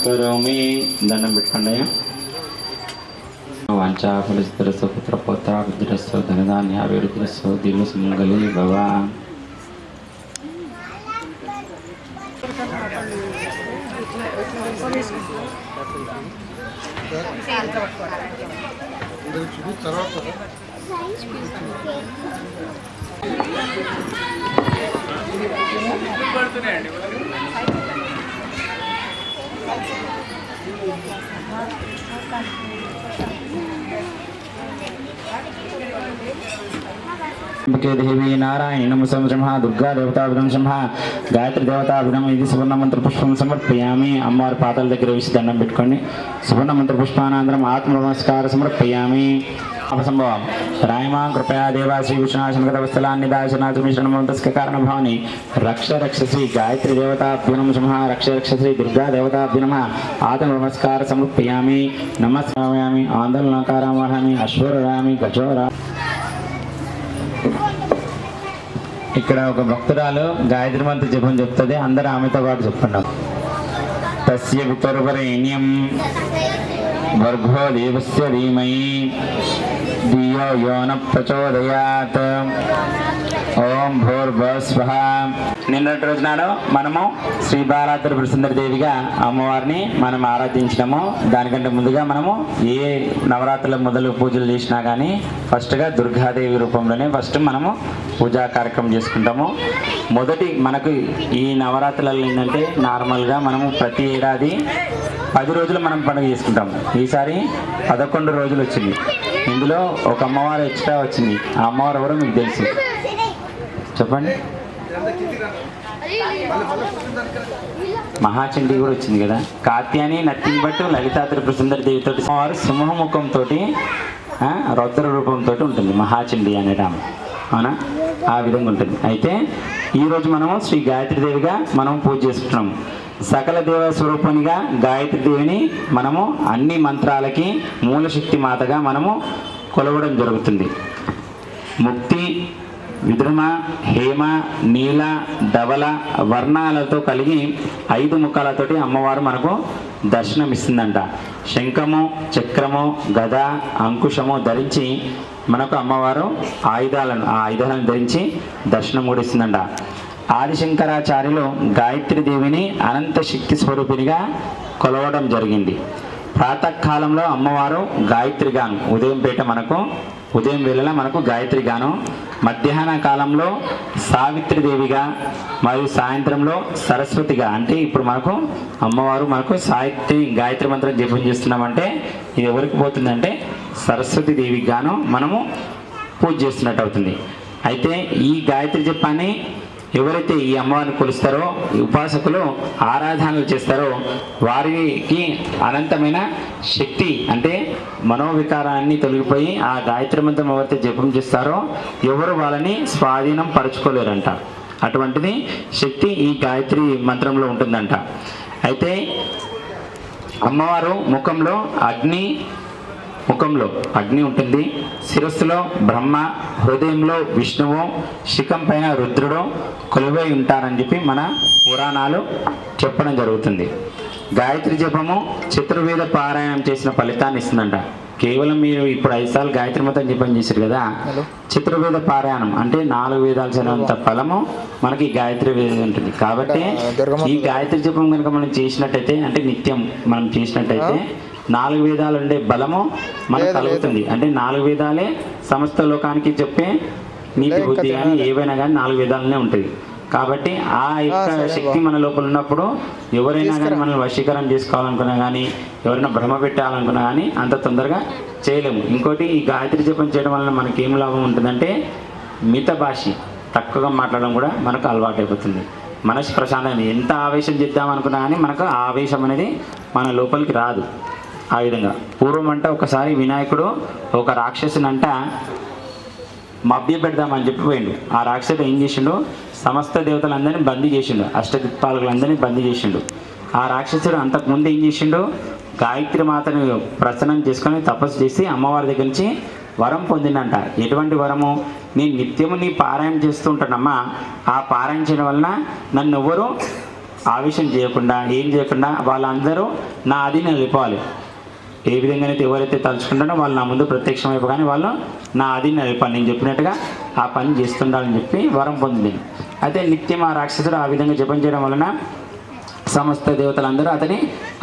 నమస్కరోమి. దండం పెట్టుకోండి. వాంఛాఫలసిద్ధిరస్సు పుత్రపౌత్ర విద్ధిరస్సు ధనధాన్యాభివృద్ధిరస్సు దీర్ఘ సుమంగళి భవ. देवी नारायणी नमः ब्रह्मा दुर्गा देवताभिधम ब्रह्म गायत्री देवताभिधम ఇది సువర్ణ మంత్ర పుష్పం సమర్పయామి. అమ్మవారి పాదాల దగ్గర వేసి దండం పెట్టుకోండి. సువర్ణ మంత్ర పుష్పానంతరం ఆత్మ నమస్కార సమర్పయామి. అపసంభవం రాయమా కృపయా దేవా శ్రీ విష్ణునాశనగతవస్థలాన్ని దాశనాథమిశ్రణమంతస్క కారణ భావని రక్ష రక్ష శ్రీ గాయత్రి దేవతాభ్యునం సింహ రక్ష రక్ష శ్రీ దుర్గా దేవతాభ్యునమ ఆత్మ నమస్కార సమర్పయామి. నమస్కారయామి ఆందోళనకారం వహామి అశ్వరామి గజోరా. ఇక్కడ ఒక భక్తురాలు గాయత్రి మంత్ర జపం చెప్తుంది. అందరూ ఆమెతో పాటు చెప్పండి. తస్య వితర్వరేణ్యం వర్గో దేవస్య ధీమహి ధియో యో న ప్రచోదయాత్. ఓం భూర్భువః. నిన్నటి రోజు నాడు మనము శ్రీ బాలాత్రిపుర సుందరి దేవిగా అమ్మవారిని మనం ఆరాధించినాము. దానికంటే ముందుగా మనము ఏ నవరాత్రుల మొదలు పూజలు చేసినా కానీ ఫస్ట్గా దుర్గాదేవి రూపంలోనే ఫస్ట్ మనము పూజా కార్యక్రమం చేసుకుంటాము. మొదటి మనకు ఈ నవరాత్రులలో ఏంటంటే నార్మల్గా మనము ప్రతి ఏడాది 10 రోజులు మనం పండుగ చేసుకుంటాం. ఈసారి 11 రోజులు వచ్చింది. ఇందులో ఒక అమ్మవారు ఎక్స్ట్రా వచ్చింది. ఆ అమ్మవారు ఎవరో మీకు తెలుసు, చెప్పండి. మహాచండీ కూడా వచ్చింది కదా. కాత్యాని నథింగ్ బట్ లలితా త్రిపుర సుందరి దేవితో అమ్మవారు సింహముఖంతో రౌద్ర రూపంతో ఉంటుంది మహాచండీ అనే రామ. అవునా? ఆ విధంగా ఉంటుంది. అయితే ఈరోజు మనము శ్రీ గాయత్రి దేవిగా మనం పూజ చేసుకుంటున్నాము. సకల దేవ స్వరూపునిగా గాయత్రి దేవిని మనము అన్ని మంత్రాలకి మూలశక్తి మాతగా మనము కొలవడం జరుగుతుంది. ముక్తి, విద్రుమ, హేమ, నీల, ధవల వర్ణాలతో కలిగి 5 ముఖాలతోటి అమ్మవారు మనకు దర్శనమిస్తుందంట. శంఖము, చక్రము, గద, అంకుశము ధరించి మనకు అమ్మవారు ఆయుధాలను ధరించి దర్శనం కూడా ఇస్తుందంట. ఆదిశంకరాచార్యులు గాయత్రి దేవిని అనంత శక్తి స్వరూపినిగా కొలవడం జరిగింది. ప్రాతకాలంలో అమ్మవారు గాయత్రి గాను, ఉదయం వేళలా మనకు గాయత్రి గాను, మధ్యాహ్న కాలంలో సావిత్రి దేవిగా, మరియు సాయంత్రంలో సరస్వతిగా. అంటే ఇప్పుడు మనకు అమ్మవారు మనకు గాయత్రి మంత్రం జపం చేస్తున్నామంటే ఇది ఎవరికి పోతుందంటే సరస్వతి దేవికి గాను మనము పూజ చేస్తున్నట్టు అవుతుంది. అయితే ఈ గాయత్రి జపాన్ని ఎవరైతే ఈ అమ్మవారిని కొలుస్తారో, ఉపాసకులు ఆరాధనలు చేస్తారో వారికి అనంతమైన శక్తి అంటే మనోవికారాన్ని తొలగిపోయి ఆ గాయత్రి మంత్రం ఎవరైతే జపం చేస్తారో ఎవరు వాళ్ళని స్వాధీనం పరుచుకోలేరంట. అటువంటిది శక్తి ఈ గాయత్రి మంత్రంలో ఉంటుందంట. అయితే అమ్మవారు ముఖంలో అగ్ని ఉంటుంది. శిరస్సులో బ్రహ్మ, హృదయంలో విష్ణువు, శిఖం పైన రుద్రుడు కొలువై ఉంటారని చెప్పి మన పురాణాలు చెప్పడం జరుగుతుంది. గాయత్రి జపము చతుర్వేద పారాయణం చేసిన ఫలితాన్ని ఇస్తుందంట. కేవలం మీరు ఇప్పుడు 5 సార్లు గాయత్రి మంత్రం జపం చేశారు కదా, చతుర్వేద పారాయణం అంటే 4 వేదాలు చదివేంత ఫలము మనకి గాయత్రి వేదం ఉంటుంది. కాబట్టి ఈ గాయత్రి జపం కనుక మనం చేసినట్టయితే, అంటే నిత్యం మనం చేసినట్టయితే 4 వేదాలు ఉండే బలము మనకు కలుగుతుంది. అంటే 4 వేదాలే సమస్త లోకానికి చెప్పే నీతి బుద్ధి కానీ ఏవైనా కానీ 4 వేదాలనే ఉంటుంది. కాబట్టి ఆ యొక్క శక్తి మన లోపల ఉన్నప్పుడు ఎవరైనా కానీ మనల్ని వశీకరణ చేసుకోవాలనుకున్నా కానీ, ఎవరైనా భ్రమ పెట్టాలనుకున్నా కానీ అంత తొందరగా చేయలేము. ఇంకోటి, ఈ గాయత్రి జపం చేయడం వలన మనకి ఏం లాభం ఉంటుందంటే మిత భాషి తక్కువగా మాట్లాడడం కూడా మనకు అలవాటు అయిపోతుంది. మనసు ప్రశాంతంగా ఎంత ఆవేశం చేద్దామనుకున్నా కానీ మనకు ఆ ఆవేశం అనేది మన లోపలికి రాదు. ఆ విధంగా పూర్వం అంట ఒకసారి వినాయకుడు ఒక రాక్షసునంట మభ్య పెడదామని చెప్పిపోయిండు. ఆ రాక్షసుడు ఏం చేసిండు, సమస్త దేవతలందరినీ బందీ చేసిండు, అష్టదిక్పాలకులందరినీ బందీ చేసిండు. ఆ రాక్షసుడు అంతకుముందు ఏం చేసిండు, గాయత్రి మాతను ప్రసన్నం చేసుకొని తపస్సు చేసి అమ్మవారి దగ్గర నుంచి వరం పొందిందంట. ఎటువంటి వరము, నేను నిత్యము నీ పారాయణ చేస్తూ ఉంటానమ్మా, ఆ పారాయణ చేయడం వలన నన్ను ఎవరు ఆవేశం చేయకుండా ఏం చేయకుండా వాళ్ళందరూ నా ఆధీనం వెళ్ళిపోవాలి. ఏ విధంగానైతే ఎవరైతే తలుచుకుంటారో వాళ్ళు నా ముందు ప్రత్యక్షం అయిపోగానే వాళ్ళు నా ఆధీనం వెళ్ళిపోవాలి. నేను చెప్పినట్టుగా ఆ పని చేస్తుండాలని చెప్పి వరం పొందింది. అయితే నిత్యం ఆ రాక్షసుడు ఆ విధంగా జపం చేయడం వలన సమస్త దేవతలందరూ అతని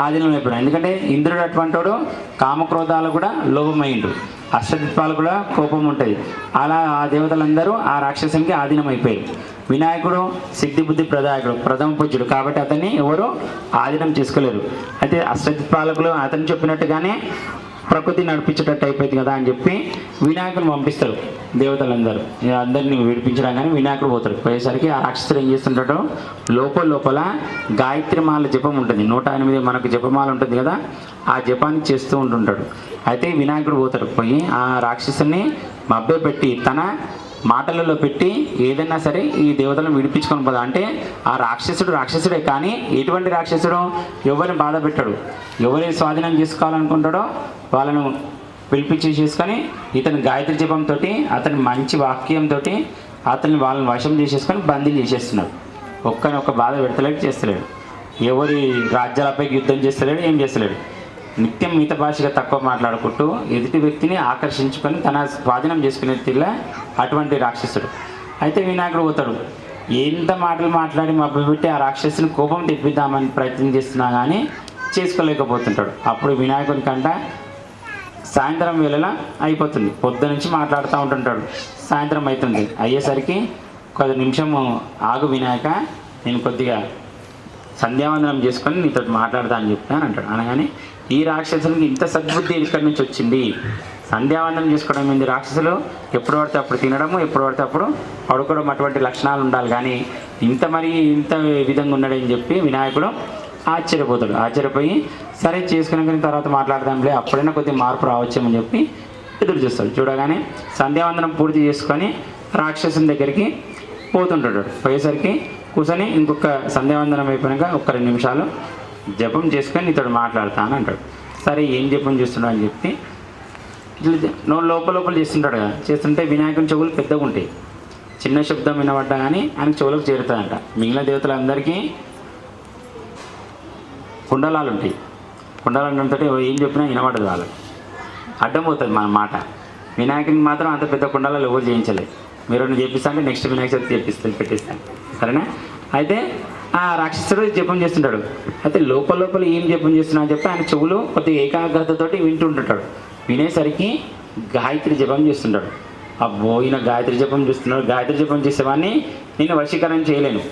ఆధీనంలో అయిపోయాడు. ఎందుకంటే ఇంద్రుడు అటువంటి వాడు కామక్రోధాలు కూడా లోభమైండు, అష్టదిత్వాలు కూడా కోపం ఉంటుంది. అలా ఆ దేవతలందరూ ఆ రాక్షసునికి ఆధీనం అయిపోయారు. వినాయకుడు సిద్ధి బుద్ధి ప్రదాయకుడు, ప్రథమ పూజ్యుడు కాబట్టి అతన్ని ఎవరు ఆధీనం చేసుకోలేరు. అయితే అష్టదిత్పాలకులు అతను చెప్పినట్టుగానే ప్రకృతి నడిపించేటట్టు అయిపోయింది కదా అని చెప్పి వినాయకుని పంపిస్తారు దేవతలందరూ. అందరినీ విడిపించడం కానీ వినాయకుడు పోతాడు. పోయేసరికి ఆ రాక్షసుడు ఏం చేస్తుంటాడో లోపల గాయత్రిమాల జపం ఉంటుంది, 108 మనకు జపమాల ఉంటుంది కదా, ఆ జపాన్ని చేస్తూ ఉంటుంటాడు. అయితే వినాయకుడు పోతాడు, పోయి ఆ రాక్షసుని మభ్యపెట్టి తన మాటలలో పెట్టి ఏదైనా సరే ఈ దేవతలను విడిపించుకొని పోదా. అంటే ఆ రాక్షసుడే కానీ ఎటువంటి రాక్షసుడు ఎవరిని బాధ పెట్టాడు, ఎవరిని స్వాధీనం చేసుకోవాలనుకుంటాడో వాళ్ళను పిలిపించి చేసుకొని ఇతని గాయత్రి జపంతో అతని మంచి వాక్యంతో వాళ్ళని వశం చేసేసుకొని బందీ చేసేస్తున్నాడు. ఒక్క బాధ పెడతలేడు, చేస్తలేడు, ఎవరి రాజ్యాలపై యుద్ధం చేస్తలేడు, ఏం చేస్తలేడు. నిత్యం మిత భాషగా తక్కువ మాట్లాడుకుంటూ ఎదుటి వ్యక్తిని ఆకర్షించుకొని తన స్వాధీనం చేసుకునే తీరులో అటువంటి రాక్షసుడు. అయితే వినాయకుడు పోతాడు, ఎంత మాటలు మాట్లాడి మభ్యపెట్టి ఆ రాక్షసుని కోపం తెప్పిద్దామని ప్రయత్నం చేస్తున్నా కానీ చేసుకోలేకపోతుంటాడు. అప్పుడు వినాయకుని కంట సాయంత్రం వేళలా అయిపోతుంది. పొద్దు నుంచి మాట్లాడుతూ ఉంటుంటాడు, సాయంత్రం అవుతుంది. అయ్యేసరికి కొద్ది నిమిషం ఆగు వినాయక, నేను కొద్దిగా సంధ్యావందనం చేసుకొని నీతో మాట్లాడతా అని చెప్తాను అంటాడు. అనగానే ఈ రాక్షసునికి ఇంత సద్బుద్ధి ఇక్కడి నుంచి వచ్చింది, సంధ్యావందనం చేసుకోవడం ఏంది, రాక్షసులు ఎప్పుడు పడితే అప్పుడు తినడము, ఎప్పుడు పడితే అప్పుడు పడుకోవడం, అటువంటి లక్షణాలు ఉండాలి కానీ ఇంత విధంగా ఉన్నాడని చెప్పి వినాయకుడు ఆశ్చర్యపోతాడు. ఆశ్చర్యపోయి సరే చేసుకున్నాక తర్వాత మాట్లాడదాంలే, అప్పుడైనా కొద్దిగా మార్పు రావచ్చేమని చెప్పి ఎదురు చూస్తాడు. చూడగానే సంధ్యావందనం పూర్తి చేసుకొని రాక్షసుని దగ్గరికి పోతుంటాడు. పోయేసరికి కూర్చొని ఇంకొక సంధ్యావందనం అయిపోయాక 2 నిమిషాలు జపం చేసుకొని నీతో మాట్లాడతాను అంటాడు. సరే ఏం జపం చేస్తున్నాడు అని చెప్పి ఇట్లా లోపల చేస్తుంటాడు కదా. చేస్తుంటే వినాయకుని చెవులు పెద్దగా ఉంటాయి, చిన్న శబ్దం వినబడ్డా కానీ ఆయనకు చెవులకు చేరుతుందంట. మిగిలిన దేవతలందరికీ కుండలాలు ఉంటాయి, కుండలంతో ఏం చెప్పినా వినబడదు, వాళ్ళకి అడ్డం పోతుంది మన మాట. వినాయకునికి మాత్రం అంత పెద్ద కుండలాలు ఎవరు చేయించలేదు. మీరు చేపిస్తా అంటే నెక్స్ట్ వినాయక చవితి పెట్టిస్తాను, సరేనా. అయితే ఆ రాక్షసుడు జపం చేస్తుంటాడు. అయితే లోపల ఏం జపం చేస్తున్నా అని చెప్పి ఆయన చెవులు కొద్దిగా ఏకాగ్రతతోటి వింటుంటాడు. వినేసరికి గాయత్రి జపం చేస్తుంటాడు. అబ్బో ఈయన గాయత్రి జపం చేస్తున్నాడు, గాయత్రి జపం చేసేవాడిని నేను వశీకరణ చేయలేను,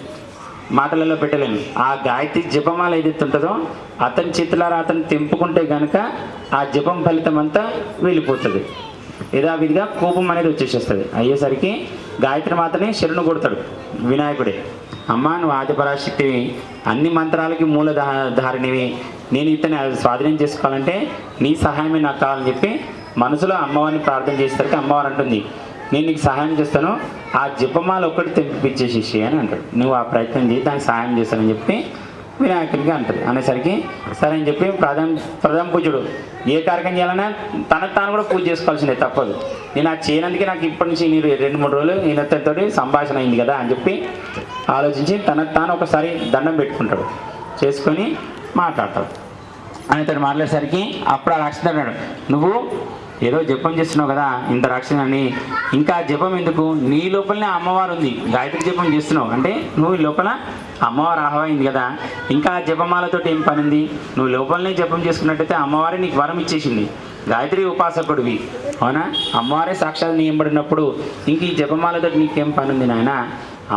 మాటలలో పెట్టలేను. ఆ గాయత్రి జపమాల ఏదైతే ఉంటుందో అతని చేతులారా అతను తెంపుకుంటే కనుక ఆ జపం ఫలితం అంతా వెళ్ళిపోతుంది. యథావిధిగా కోపం అనేది వచ్చేసేస్తుంది. అయ్యేసరికి గాయత్రి మాతని శరణు కొడతాడు వినాయకుడే. అమ్మ నువ్వు ఆదిపరాశక్తివి, అన్ని మంత్రాలకి మూలధారినివి, నేను ఇతన్ని స్వాధీనం చేసుకోవాలంటే నీ సహాయమే నాకు కావాలని చెప్పి మనసులో అమ్మవారిని ప్రార్థన చేసేసరికి అమ్మవారు అంటుంది, నేను నీకు సహాయం చేస్తాను, ఆ జపమాల ఒక్కటి తెంపించేసేసి అని అంటాడు. నువ్వు ఆ ప్రయత్నం చేసి దానికి సహాయం చేస్తానని చెప్పి వినాయకుడిగా అంటుంది. అనేసరికి సరే అని చెప్పి ప్రథమ పూజుడు ఏ కార్యక్రమం చేయాలన్నా తనకు తాను కూడా పూజ చేసుకోవాల్సిందే, తప్పదు. నేను ఆ చేయనందుకే నాకు ఇప్పటి నుంచి మీరు 2-3 రోజులు ఈయనతో సంభాషణ అయింది కదా అని చెప్పి ఆలోచించి తనకు తాను ఒకసారి దండం పెట్టుకుంటాడు, చేసుకొని మాట్లాడతాడు. ఆయనతో మాట్లాడేసరికి అప్పుడు ఆ రాక్షసుడు అన్నాడు, నువ్వు ఏదో జపం చేస్తున్నావు కదా ఇంత రాక్షసుని, ఇంకా జపం ఎందుకు, నీ లోపలనే అమ్మవారు ఉంది, గాయత్రి జపం చేస్తున్నావు అంటే నువ్వు లోపల అమ్మవారు ఆహ్వాయింది కదా, ఇంకా జపమాలతో ఏం పని ఉంది, నువ్వు లోపలనే జపం చేసుకున్నట్టయితే అమ్మవారే నీకు వరం ఇచ్చేసింది, గాయత్రి ఉపాసకుడివి అవునా, అమ్మవారే సాక్షాత్ నియమబడినప్పుడు ఇంక ఈ జపమాలతో నీకేం పని ఉంది నాయన,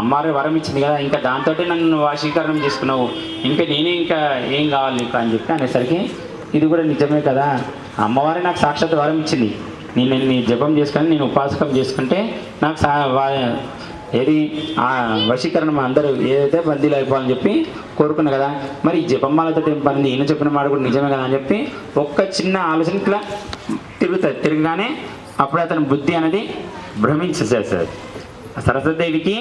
అమ్మవారే వరం ఇచ్చింది కదా, ఇంకా దాంతో నన్ను వశీకరణం చేసుకున్నావు, ఇంకా నేనే ఇంకా ఏం కావాలి నీకు అని చెప్పి అనేసరికి ఇది కూడా నిజమే కదా, అమ్మవారే నాకు సాక్షాత్ వరం ఇచ్చింది, నేను నీ జపం చేసుకొని నేను ఉపాసకం చేసుకుంటే నాకు ఏది ఆ వశీకరణం అందరూ ఏదైతే బందీలు అయిపోవాలని చెప్పి కోరుకున్నా కదా, మరి ఈ జపమాలతో ఏం పని, ఈయన చెప్పిన మాట కూడా నిజమే కదా అని చెప్పి ఒక్క చిన్న ఆలోచన ఇట్లా తిరుగుతుంది. తిరగగానే అప్పుడు అతని బుద్ధి అనేది భ్రమించేసేస్తుంది. సరస్వతీదేవికి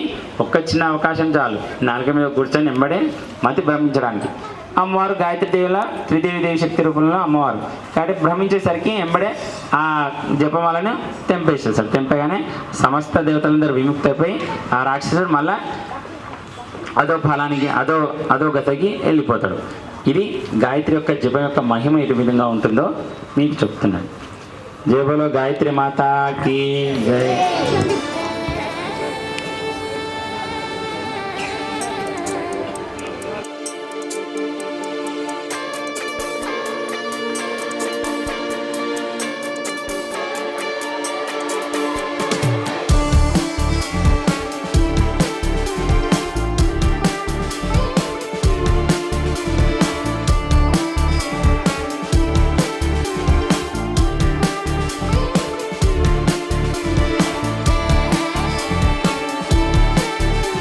ఒక్క చిన్న అవకాశం చాలు, నాలుక మీద కూర్చొని వెంబడే మతి భ్రమించడానికి. అమ్మవారు గాయత్రి దేవిల త్రిదేవి శక్తి రూపంలో అమ్మవారు కాబట్టి భ్రమించేసరికి వెంబడే ఆ జపమాలను తెంపేసేస్తారు. తెంపగానే సమస్త దేవతలందరూ విముక్తి అయిపోయి ఆ రాక్షసుడు మళ్ళా అదో ఫలానికి అదో గతకి వెళ్ళిపోతాడు. ఇది గాయత్రి యొక్క జపం యొక్క మహిమ ఏ విధంగా ఉంటుందో మీకు చెప్తున్నాను. జయ బోలో గాయత్రి మాతాకి జై.